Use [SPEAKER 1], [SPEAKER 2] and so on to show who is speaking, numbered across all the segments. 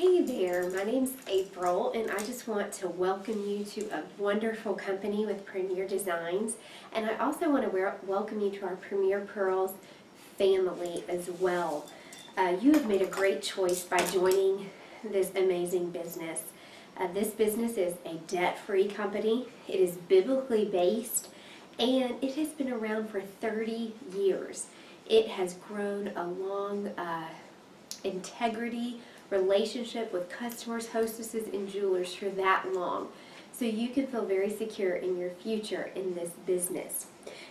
[SPEAKER 1] Hey there, my name's April and I just want to welcome you to a wonderful company with Premier Designs, and I also want to welcome you to our Premier Pearls family as well. You have made a great choice by joining this amazing business. This business is a debt-free company. It is biblically based and it has been around for 30 years. It has grown a long integrity relationship with customers, hostesses, and jewelers for that long. So you can feel very secure in your future in this business.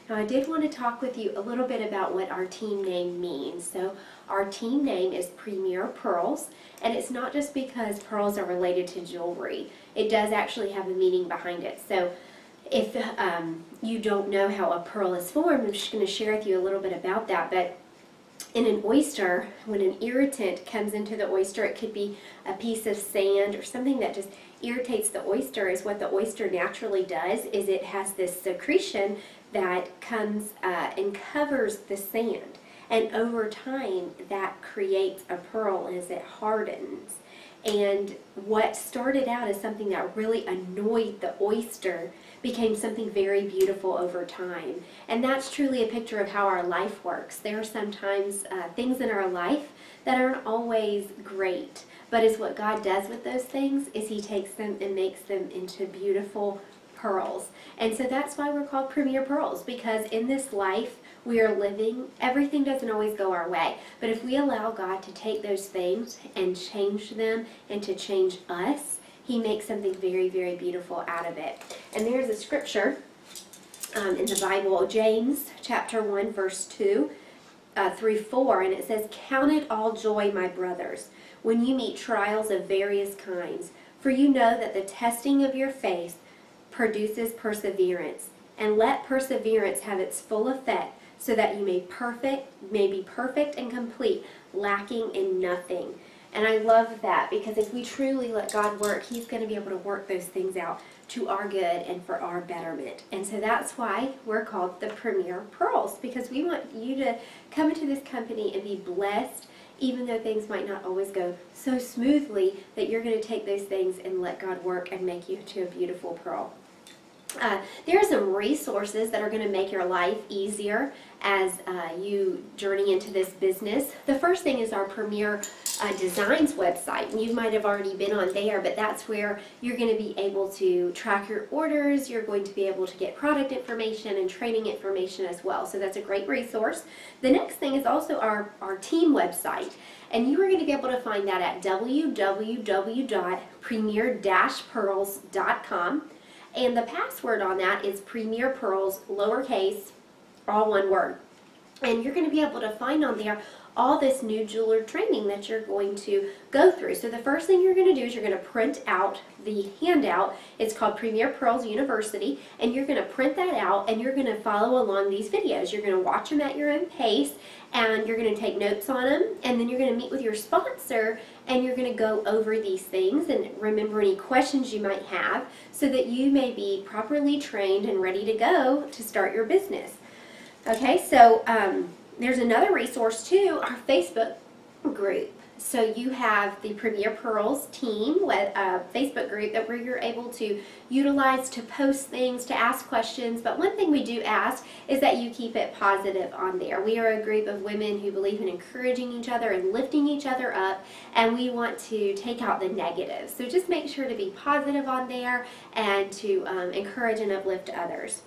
[SPEAKER 1] Now I did want to talk with you a little bit about what our team name means. So our team name is Premier Pearls, and it's not just because pearls are related to jewelry. It does actually have a meaning behind it. So if you don't know how a pearl is formed, I'm just going to share with you a little bit about that. But in an oyster, when an irritant comes into the oyster, it could be a piece of sand or something that just irritates the oyster. Is what the oyster naturally does is it has this secretion that comes and covers the sand, and over time that creates a pearl as it hardens. And what started out as something that really annoyed the oyster became something very beautiful over time. And that's truly a picture of how our life works. There are sometimes things in our life that aren't always great, but is what God does with those things is He takes them and makes them into beautiful pearls. And so that's why we're called Premier Pearls, because in this life we are living, everything doesn't always go our way. But if we allow God to take those things and change them and to change us, He makes something very, very beautiful out of it. And there's a scripture in the Bible, James chapter 1 verse 2 through 4, and it says, "Count it all joy, my brothers, when you meet trials of various kinds, for you know that the testing of your faith produces perseverance. And let perseverance have its full effect, so that you may be perfect and complete, lacking in nothing." And I love that, because if we truly let God work, He's going to be able to work those things out to our good and for our betterment. And so that's why we're called the Premier Pearls, because we want you to come into this company and be blessed, even though things might not always go so smoothly, that you're going to take those things and let God work and make you to a beautiful pearl. There are some resources that are going to make your life easier as you journey into this business. The first thing is our Premier Designs website. You might have already been on there, but that's where you're going to be able to track your orders. You're going to be able to get product information and training information as well. So that's a great resource. The next thing is also our team website. And you are going to be able to find that at www.premier-pearls.com. And the password on that is Premier Pearls, lowercase, all one word. And you're going to be able to find on there all this new jeweler training that you're going to go through. So the first thing you're going to do is you're going to print out the handout. It's called Premier Pearls University, and you're going to print that out and you're going to follow along these videos. You're going to watch them at your own pace, and you're going to take notes on them, and then you're going to meet with your sponsor and you're going to go over these things and remember any questions you might have, so that you may be properly trained and ready to go to start your business. Okay, so there's another resource too, our Facebook group. So you have the Premier Pearls team Facebook group where you're able to utilize to post things, to ask questions. But one thing we do ask is that you keep it positive on there. We are a group of women who believe in encouraging each other and lifting each other up, and we want to take out the negatives. So just make sure to be positive on there and to encourage and uplift others.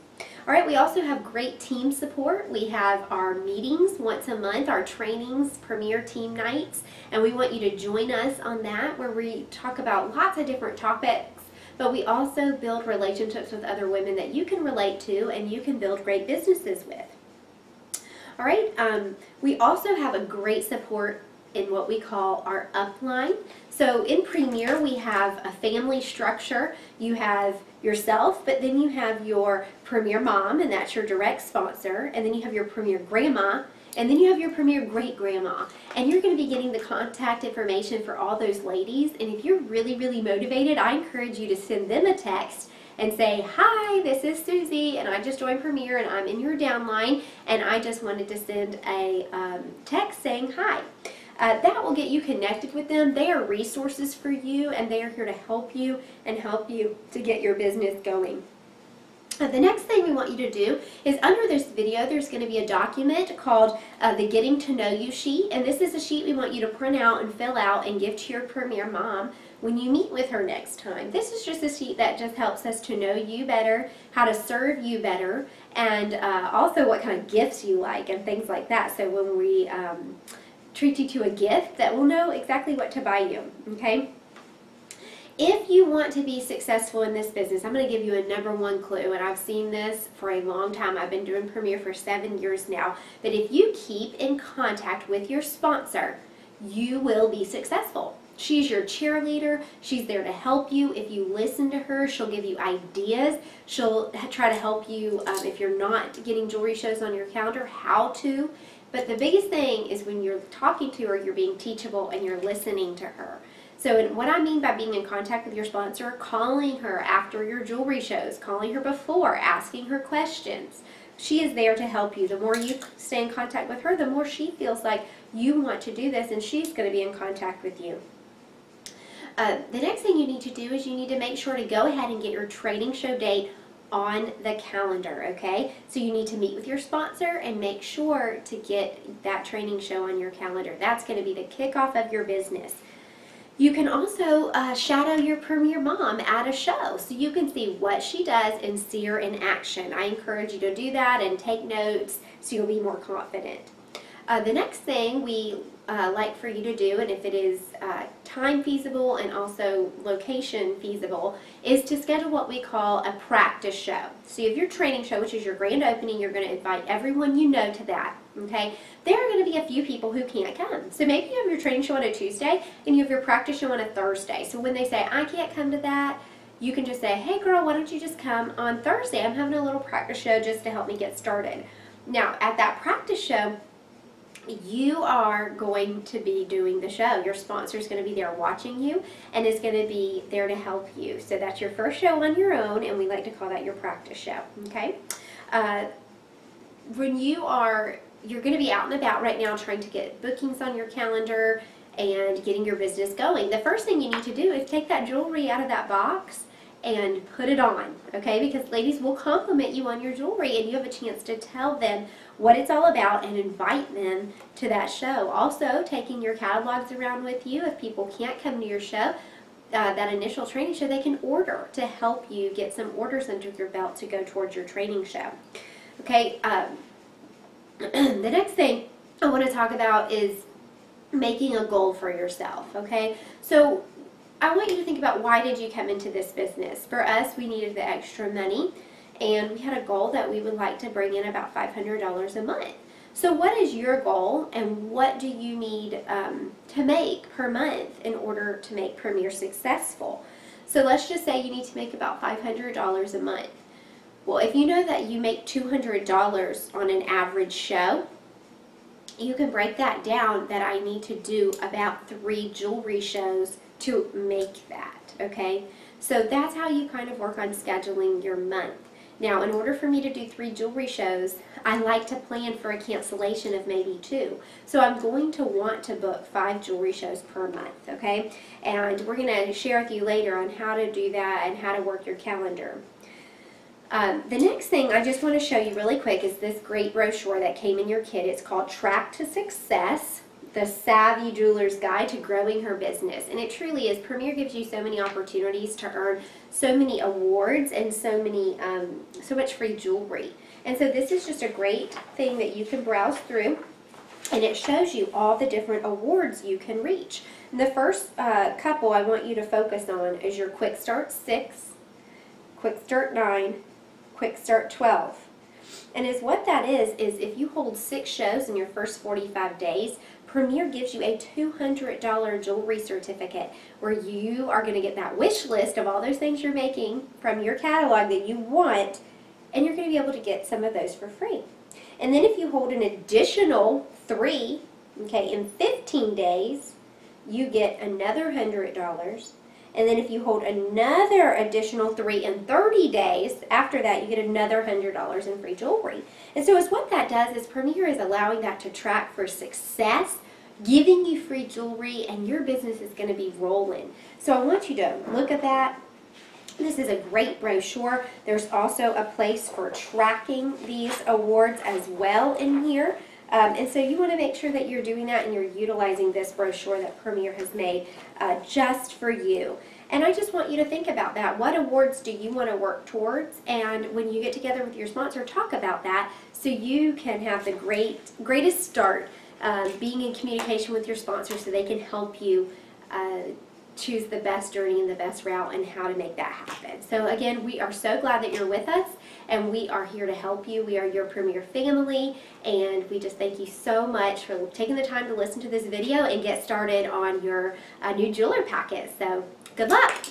[SPEAKER 1] All right, we also have great team support. We have our meetings once a month, our trainings, Premier Team Nights, and we want you to join us on that, where we talk about lots of different topics, but we also build relationships with other women that you can relate to and you can build great businesses with. All right, we also have a great support in what we call our upline. So in Premier, we have a family structure. You have yourself, but then you have your Premier Mom, and that's your direct sponsor, and then you have your Premier Grandma, and then you have your Premier Great Grandma. And you're going to be getting the contact information for all those ladies, and if you're really, really motivated, I encourage you to send them a text and say, "Hi, this is Susie, and I just joined Premier, and I'm in your downline, and I just wanted to send a text saying hi." that will get you connected with them. They are resources for you, and they are here to help you and help you to get your business going. The next thing we want you to do is under this video there's going to be a document called the Getting to Know You sheet, and this is a sheet we want you to print out and fill out and give to your Premier Mom when you meet with her next time. This is just a sheet that just helps us to know you better, how to serve you better, and also what kind of gifts you like and things like that. So when we treat you to a gift, that we'll know exactly what to buy you, okay? If you want to be successful in this business, I'm going to give you a #1 clue, and I've seen this for a long time. I've been doing Premier for 7 years now. But if you keep in contact with your sponsor, you will be successful. She's your cheerleader. She's there to help you. If you listen to her, she'll give you ideas. She'll try to help you if you're not getting jewelry shows on your calendar, how to. But the biggest thing is when you're talking to her, you're being teachable and you're listening to her. So what I mean by being in contact with your sponsor, calling her after your jewelry shows, calling her before, asking her questions. She is there to help you. The more you stay in contact with her, the more she feels like you want to do this, and she's going to be in contact with you. The next thing you need to do is you need to make sure to go ahead and get your training show date on the calendar, okay? So you need to meet with your sponsor and make sure to get that training show on your calendar. That's going to be the kickoff of your business. You can also shadow your Premier Mom at a show so you can see what she does and see her in action. I encourage you to do that and take notes so you'll be more confident. The next thing we like for you to do, and if it is time feasible and also location feasible, is to schedule what we call a practice show. So you have your training show, which is your grand opening. You're going to invite everyone you know to that. Okay, there are going to be a few people who can't come. So maybe you have your training show on a Tuesday and you have your practice show on a Thursday. So when they say, I can't come to that, you can just say, hey girl, why don't you just come on Thursday? I'm having a little practice show just to help me get started. Now, at that practice show, you are going to be doing the show. Your sponsor is going to be there watching you and is going to be there to help you. So that's your first show on your own, and we like to call that your practice show, okay? When you're going to be out and about right now trying to get bookings on your calendar and getting your business going. The first thing you need to do is take that jewelry out of that box and put it on, okay? Because ladies will compliment you on your jewelry, and you have a chance to tell them what it's all about and invite them to that show. Also, taking your catalogs around with you. If people can't come to your show, that initial training show, they can order to help you get some orders under your belt to go towards your training show. Okay, the next thing I want to talk about is making a goal for yourself, okay? So I want you to think about, why did you come into this business? For us, we needed the extra money, and we had a goal that we would like to bring in about $500 a month. So what is your goal, and what do you need to make per month in order to make Premier successful? So let's just say you need to make about $500 a month. Well, if you know that you make $200 on an average show, you can break that down that I need to do about 3 jewelry shows to make that, okay? So that's how you kind of work on scheduling your month. Now, in order for me to do 3 jewelry shows, I like to plan for a cancellation of maybe 2. So I'm going to want to book 5 jewelry shows per month, okay? And we're going to share with you later on how to do that and how to work your calendar. The next thing I just want to show you really quick is this great brochure that came in your kit. It's called Track to Success, the Savvy Jeweler's Guide to Growing Her Business. And it truly is. Premier gives you so many opportunities to earn so many awards and so much free jewelry. And so this is just a great thing that you can browse through, and it shows you all the different awards you can reach. And the first couple I want you to focus on is your Quick Start 6, Quick Start 9, Quick Start 12. And what that is if you hold 6 shows in your first 45 days, Premier gives you a $200 jewelry certificate where you are going to get that wish list of all those things you're making from your catalog that you want, and you're going to be able to get some of those for free. And then if you hold an additional 3, okay, in 15 days, you get another $100. And then if you hold another additional 3 in 30 days, after that you get another $100 in free jewelry. And so what that does is Premier is allowing that to track for success. giving you free jewelry, and your business is going to be rolling. So I want you to look at that. This is a great brochure. There's also a place for tracking these awards as well in here. And so you want to make sure that you're doing that and you're utilizing this brochure that Premier has made just for you. And I just want you to think about that. What awards do you want to work towards? And when you get together with your sponsor, talk about that so you can have the greatest start being in communication with your sponsor so they can help you choose the best journey and the best route and how to make that happen. So again, we are so glad that you're with us, and we are here to help you. We are your Premier family, and we just thank you so much for taking the time to listen to this video and get started on your new jeweler packet. So good luck.